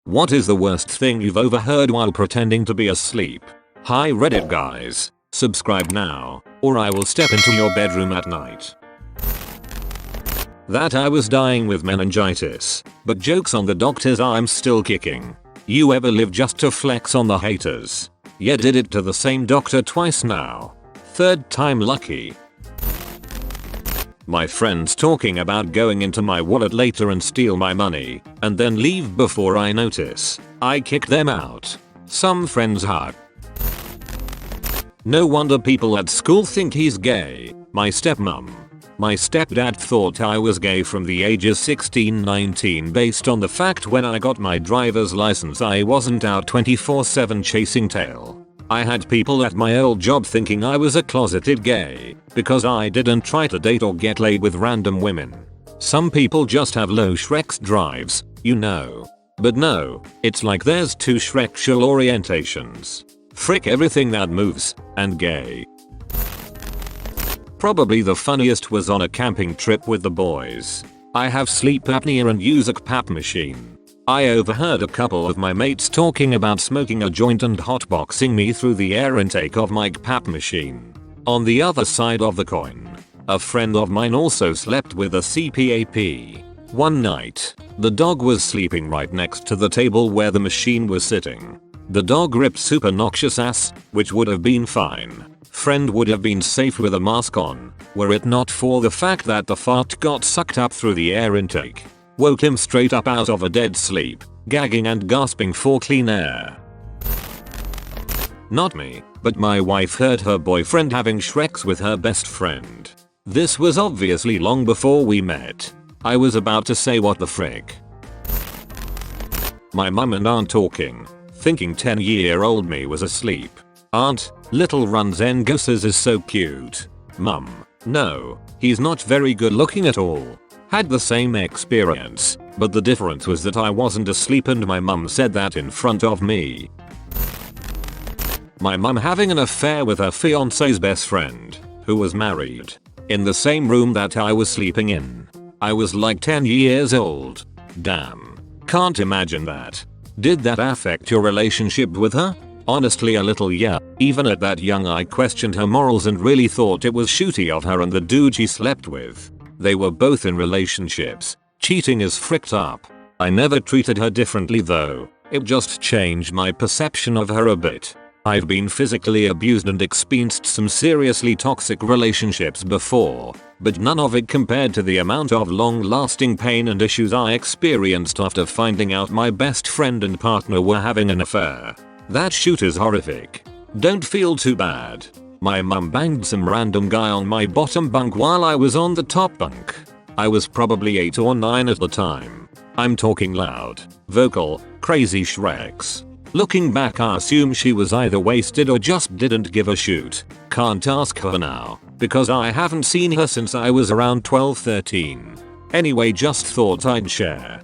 What is the worst thing you've overheard while pretending to be asleep? Hi Reddit guys, subscribe now, or I will step into your bedroom at night. That I was dying with meningitis, but jokes on the doctors, I'm still kicking. You ever live just to flex on the haters? Yeah, did it to the same doctor twice now. Third time lucky. My friends talking about going into my wallet later and steal my money, and then leave before I notice. I kick them out. Some friends hug. No wonder people at school think he's gay. My stepmom. My stepdad thought I was gay from the ages 16-19 based on the fact when I got my driver's license I wasn't out 24/7 chasing tail. I had people at my old job thinking I was a closeted gay because I didn't try to date or get laid with random women. Some people just have low Shrek's drives, you know. But no, it's like there's two Shrekshal orientations. Frick everything that moves, and gay. Probably the funniest was on a camping trip with the boys. I have sleep apnea and use a CPAP machine. I overheard a couple of my mates talking about smoking a joint and hotboxing me through the air intake of my CPAP machine. On the other side of the coin, a friend of mine also slept with a CPAP. One night, the dog was sleeping right next to the table where the machine was sitting. The dog ripped super noxious ass, which would have been fine. Friend would have been safe with a mask on, were it not for the fact that the fart got sucked up through the air intake. Woke him straight up out of a dead sleep, gagging and gasping for clean air. Not me, but my wife heard her boyfriend having Shreks with her best friend. This was obviously long before we met. I was about to say what the frick. My mum and aunt talking, thinking 10-year-old me was asleep. Aunt, little runs and gooses is so cute. Mum, no, he's not very good looking at all. Had the same experience, but the difference was that I wasn't asleep and my mum said that in front of me. My mum having an affair with her fiance's best friend, who was married, in the same room that I was sleeping in. I was like 10 years old. Damn. Can't imagine that. Did that affect your relationship with her? Honestly a little, yeah. Even at that young I questioned her morals and really thought it was shooty of her and the dude she slept with. They were both in relationships. Cheating is fricked up. I never treated her differently though. It just changed my perception of her a bit. I've been physically abused and experienced some seriously toxic relationships before, but none of it compared to the amount of long-lasting pain and issues I experienced after finding out my best friend and partner were having an affair. That shoot is horrific. Don't feel too bad. My mum banged some random guy on my bottom bunk while I was on the top bunk. I was probably 8 or 9 at the time. I'm talking loud, vocal, crazy Shreks. Looking back I assume she was either wasted or just didn't give a shoot. Can't ask her now, because I haven't seen her since I was around 12-13. Anyway, just thought I'd share.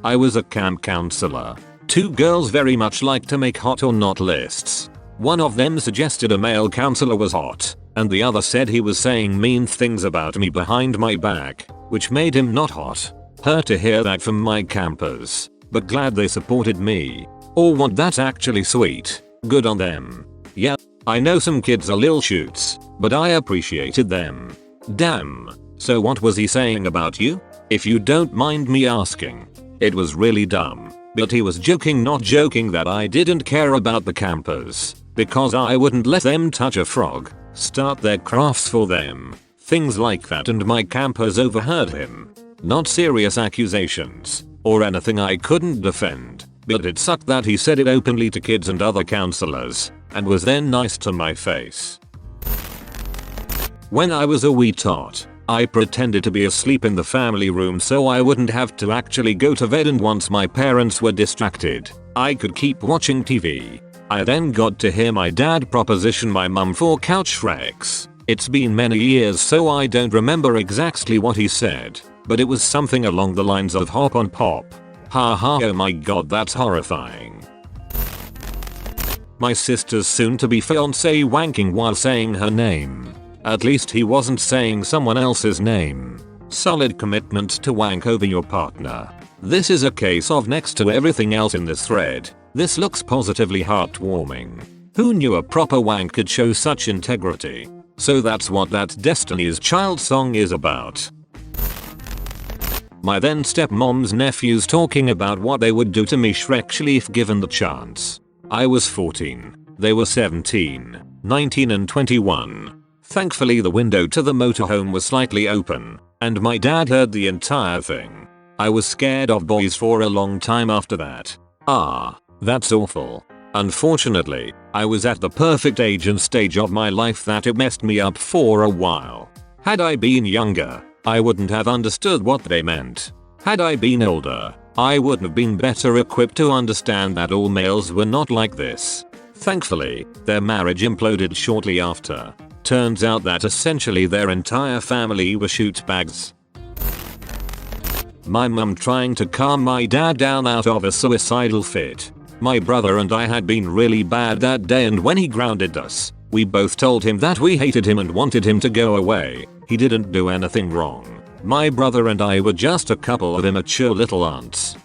I was a camp counselor. Two girls very much like to make hot or not lists. One of them suggested a male counselor was hot, and the other said he was saying mean things about me behind my back, which made him not hot. Hurt to hear that from my campers, but glad they supported me. Or what, that's actually sweet. Good on them. Yeah, I know some kids are lil shoots, but I appreciated them. Damn. So what was he saying about you? If you don't mind me asking. It was really dumb, but he was joking, not joking, that I didn't care about the campers. Because I wouldn't let them touch a frog, start their crafts for them, things like that, and my campers overheard him. Not serious accusations, or anything I couldn't defend, but it sucked that he said it openly to kids and other counselors, and was then nice to my face. When I was a wee tot, I pretended to be asleep in the family room so I wouldn't have to actually go to bed, and once my parents were distracted, I could keep watching TV. I then got to hear my dad proposition my mum for couch Shreks. It's been many years so I don't remember exactly what he said, but it was something along the lines of hop on pop. Haha, oh my god, that's horrifying. My sister's soon to be fiancé wanking while saying her name. At least he wasn't saying someone else's name. Solid commitment to wank over your partner. This is a case of next to everything else in this thread. This looks positively heartwarming. Who knew a proper wank could show such integrity? So that's what that Destiny's Child song is about. My then stepmom's nephews talking about what they would do to me shrekly if given the chance. I was 14. They were 17, 19 and 21. Thankfully the window to the motorhome was slightly open, and my dad heard the entire thing. I was scared of boys for a long time after that. That's awful. Unfortunately, I was at the perfect age and stage of my life that it messed me up for a while. Had I been younger, I wouldn't have understood what they meant. Had I been older, I would have been better equipped to understand that all males were not like this. Thankfully, their marriage imploded shortly after. Turns out that essentially their entire family were shootbags. My mum trying to calm my dad down out of a suicidal fit. My brother and I had been really bad that day, and when he grounded us, we both told him that we hated him and wanted him to go away. He didn't do anything wrong. My brother and I were just a couple of immature little aunts.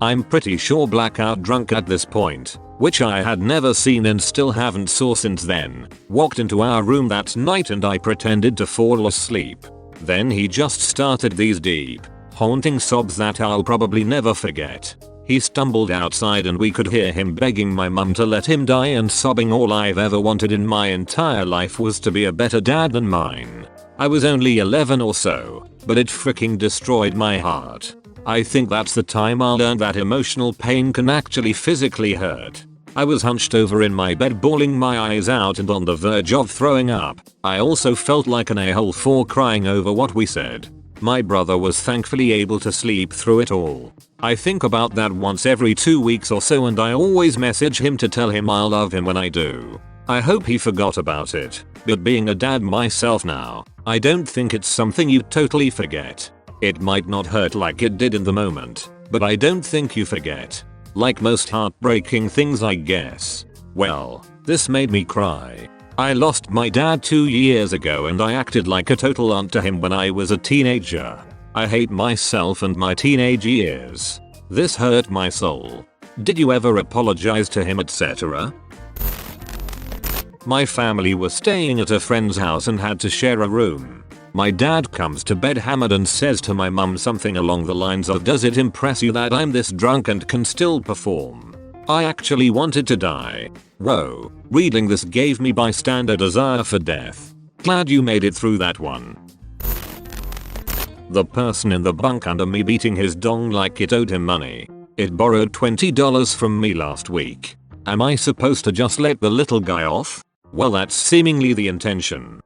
I'm pretty sure blackout drunk at this point, which I had never seen and still haven't saw since then, walked into our room that night and I pretended to fall asleep. Then he just started these deep, haunting sobs that I'll probably never forget. He stumbled outside and we could hear him begging my mum to let him die and sobbing all I've ever wanted in my entire life was to be a better dad than mine. I was only 11 or so, but it freaking destroyed my heart. I think that's the time I learned that emotional pain can actually physically hurt. I was hunched over in my bed bawling my eyes out and on the verge of throwing up. I also felt like an a-hole for crying over what we said. My brother was thankfully able to sleep through it all. I think about that once every 2 weeks or so and I always message him to tell him I love him when I do. I hope he forgot about it, but being a dad myself now, I don't think it's something you totally forget. It might not hurt like it did in the moment, but I don't think you forget. Like most heartbreaking things, I guess. Well, this made me cry. I lost my dad 2 years ago and I acted like a total aunt to him when I was a teenager. I hate myself and my teenage years. This hurt my soul. Did you ever apologize to him, etc.? My family was staying at a friend's house and had to share a room. My dad comes to bed hammered and says to my mum something along the lines of, "Does it impress you that I'm this drunk and can still perform?" I actually wanted to die. Whoa, reading this gave me bystander desire for death. Glad you made it through that one. The person in the bunk under me beating his dong like it owed him money. It borrowed $20 from me last week. Am I supposed to just let the little guy off? Well, that's seemingly the intention.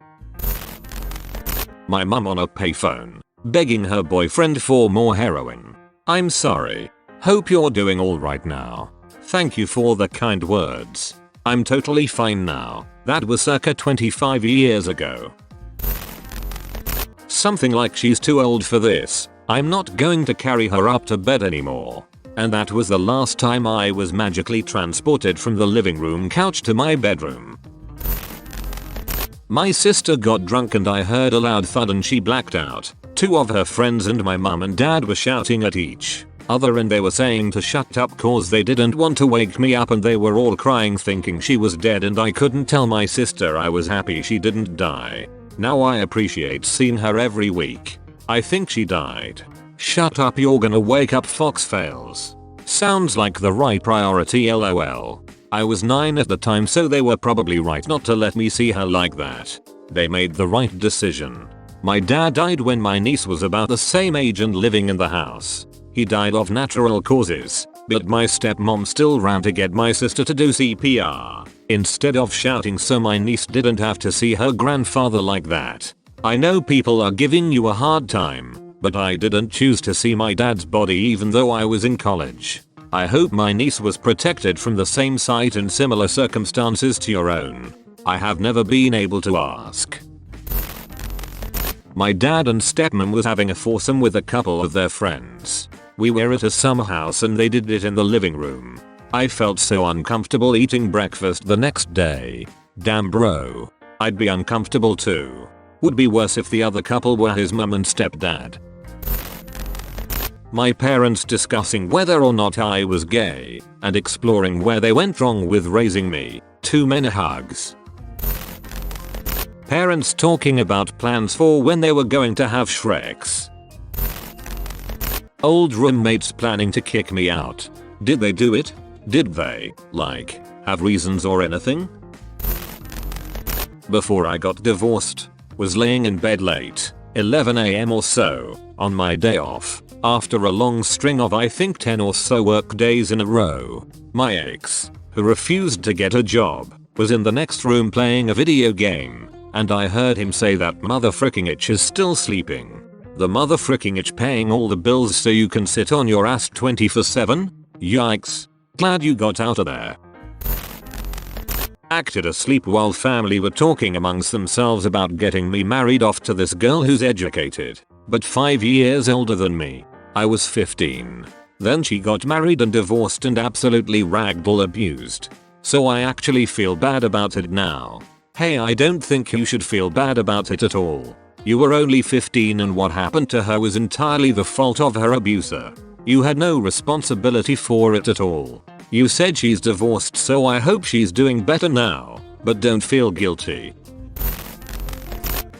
My mum on a payphone, begging her boyfriend for more heroin. I'm sorry. Hope you're doing alright now. Thank you for the kind words. I'm totally fine now. That was circa 25 years ago. Something like, "She's too old for this. I'm not going to carry her up to bed anymore." And that was the last time I was magically transported from the living room couch to my bedroom. My sister got drunk and I heard a loud thud and she blacked out. 2 of her friends and my mum and dad were shouting at each other and they were saying to shut up cause they didn't want to wake me up, and they were all crying thinking she was dead, and I couldn't tell my sister I was happy she didn't die. Now I appreciate seeing her every week. I think she died. Shut up, you're gonna wake up Fox fails. Sounds like the right priority, lol. I was 9 at the time, so they were probably right not to let me see her like that. They made the right decision. My dad died when my niece was about the same age and living in the house. He died of natural causes, but my stepmom still ran to get my sister to do CPR instead of shouting so my niece didn't have to see her grandfather like that. I know people are giving you a hard time, but I didn't choose to see my dad's body even though I was in college. I hope my niece was protected from the same sight in similar circumstances to your own. I have never been able to ask. My dad and stepmom was having a foursome with a couple of their friends. We were at a summer house and they did it in the living room. I felt so uncomfortable eating breakfast the next day. Damn bro. I'd be uncomfortable too. Would be worse if the other couple were his mum and stepdad. My parents discussing whether or not I was gay and exploring where they went wrong with raising me. Too many hugs. Parents talking about plans for when they were going to have Shreks. Old roommates planning to kick me out. Did they do it? Did they, like, have reasons or anything? Before I got divorced, was laying in bed late, 11 AM or so, on my day off, after a long string of I think 10 or so work days in a row. My ex, who refused to get a job, was in the next room playing a video game, and I heard him say that motherfricking itch is still sleeping. The motherfricking itch paying all the bills so you can sit on your ass 24/7? Yikes. Glad you got out of there. Acted asleep while family were talking amongst themselves about getting me married off to this girl who's educated, but 5 years older than me. I was 15. Then she got married and divorced and absolutely ragdoll abused. So I actually feel bad about it now. Hey, I don't think you should feel bad about it at all. You were only 15 and what happened to her was entirely the fault of her abuser. You had no responsibility for it at all. You said she's divorced, so I hope she's doing better now, but don't feel guilty.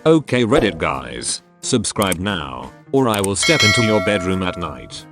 Okay Reddit guys, subscribe now, or I will step into your bedroom at night.